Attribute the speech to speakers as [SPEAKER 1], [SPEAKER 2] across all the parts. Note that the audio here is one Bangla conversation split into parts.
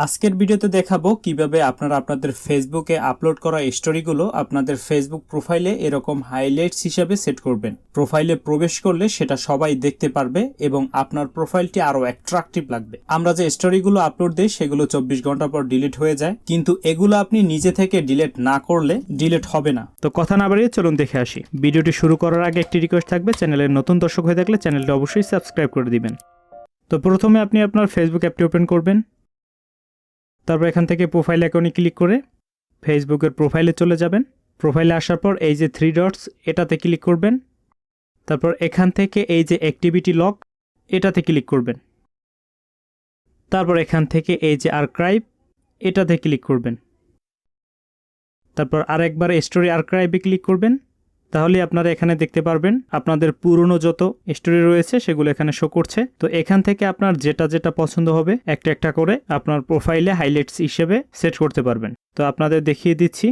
[SPEAKER 1] আজকের ভিডিওতে দেখাবো কিভাবে আপনারা আপনাদের ফেসবুকে আপলোড করা স্টোরিগুলো আপনাদের ফেসবুক প্রোফাইলে এরকম হাইলাইটস হিসেবে সেট করবেন। প্রোফাইলে প্রবেশ করলে সেটা সবাই দেখতে পারবে এবং আপনার প্রোফাইলটি আরো অ্যাট্রাকটিভ লাগবে। আমরা যে স্টোরিগুলো আপলোড দেই সেগুলো 24 ঘন্টা পর ডিলিট হয়ে যায়, কিন্তু এগুলো আপনি নিজে থেকে ডিলিট না করলে ডিলিট হবে না। তো কথা না বাড়িয়ে চলুন দেখে আসি। ভিডিওটি শুরু করার আগে একটি রিকোয়েস্ট থাকবে, চ্যানেলের নতুন দর্শক হয়ে থাকলে চ্যানেলটি অবশ্যই সাবস্ক্রাইব করে দিবেন। তো প্রথমে আপনি আপনার ফেসবুক অ্যাপটি ওপেন করবেন। তারপর এখান থেকে প্রোফাইল আইকনে ক্লিক করে ফেসবুকের প্রোফাইলে চলে যাবেন। প্রোফাইলে আসার পর এই যে 3 ডটস এটাতে ক্লিক করবেন। তারপর এখান থেকে এই যে অ্যাক্টিভিটি লক এটাতে ক্লিক করবেন। তারপর এখান থেকে এই যে আর্কাইভ এটাতে ক্লিক করবেন। তারপর আরেকবার স্টোরি আর্কাইভে ক্লিক করবেন। তাহলে আপনারা এখানে দেখতে পারবেন আপনাদের পুরনো যত স্টোরি রয়েছে সেগুলো এখানে শো করছে। তো এখান থেকে আপনার যেটা যেটা পছন্দ হবে একটা একটা করে আপনার প্রোফাইলে হাইলাইটস হিসেবে সেট করতে পারবেন। তো আপনাদের দেখিয়ে দিচ্ছি।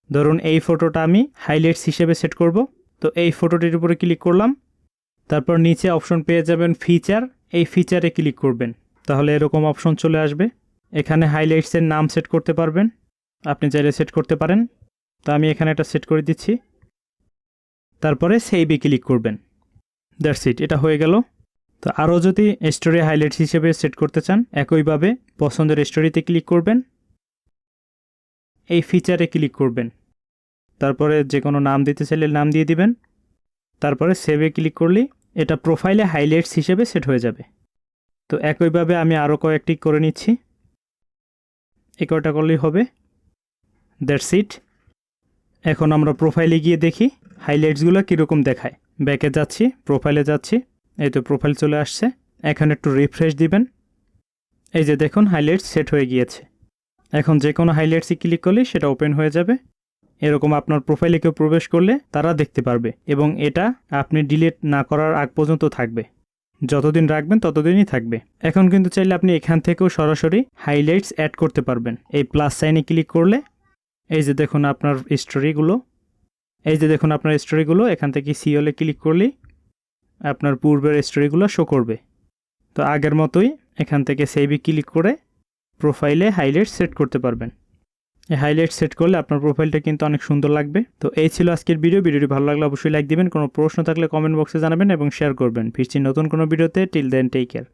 [SPEAKER 1] ধরুন এই ফটোটা আমি হাইলাইটস হিসেবে সেট করব। তো এই ফটোটির উপরে ক্লিক করলাম। তারপর নিচে অপশন পেয়ে যাবেন ফিচার, এই ফিচারে ক্লিক করবেন। তাহলে এরকম অপশন চলে আসবে। এখানে হাইলাইটসের নাম সেট করতে পারবেন, আপনি চাইলে সেট করতে পারেন। তো আমি এখানে একটা সেট করে দিচ্ছি। তারপরে সেভে ক্লিক করবেন। দ্যাটস ইট, এটা হয়ে গেল। তো আরও যদি স্টোরি হাইলাইটস হিসেবে সেট করতে চান একইভাবে পছন্দের স্টোরিতে ক্লিক করবেন, এই ফিচারে ক্লিক করবেন। তারপরে যে কোনো নাম দিতে চাইলে নাম দিয়ে দিবেন। তারপরে সেভে ক্লিক করলেই এটা প্রোফাইলে হাইলাইটস হিসেবে সেট হয়ে যাবে। তো একইভাবে আমি আরও কয়েকটি করে নিচ্ছি, এই কয়টা করলেই হবে। That's it. এখন আমরা প্রোফাইলে গিয়ে দেখি হাইলাইটসগুলো কীরকম দেখায়। ব্যাকে যাচ্ছি, প্রোফাইলে যাচ্ছি, এই তো প্রোফাইল চলে আসছে। এখন একটু রিফ্রেশ দিবেন। এই যে দেখুন হাইলাইটস সেট হয়ে গিয়েছে। এখন যে কোনো হাইলাইটসে ক্লিক করলেই সেটা ওপেন হয়ে যাবে। এরকম আপনার প্রোফাইলে কেউ প্রবেশ করলে তারা দেখতে পারবে এবং এটা আপনি ডিলিট না করার আগ পর্যন্ত থাকবে। যতদিন রাখবেন ততদিনই থাকবে। এখন কিন্তু চাইলে আপনি এখান থেকেও সরাসরি হাইলাইটস অ্যাড করতে পারবেন। এই প্লাস সাইনে ক্লিক করলে এই যে দেখুন আপনার স্টোরিগুলো, এখান থেকে সিওলে ক্লিক করলেই আপনার পূর্বের স্টোরিগুলো শো করবে। তো আগের মতোই এখান থেকে সেভে ক্লিক করে প্রোফাইলে হাইলাইট সেট করতে পারবেন। এই হাইলাইট সেট করলে আপনার প্রোফাইলটা কিন্তু অনেক সুন্দর লাগবে। তো এই ছিল আজকের ভিডিওটি ভালো লাগলে অবশ্যই লাইক দিবেন। কোনো প্রশ্ন থাকলে কমেন্ট বক্সে জানাবেন এবং শেয়ার করবেন। ফিরছি নতুন কোনো ভিডিওতে। Till then take care.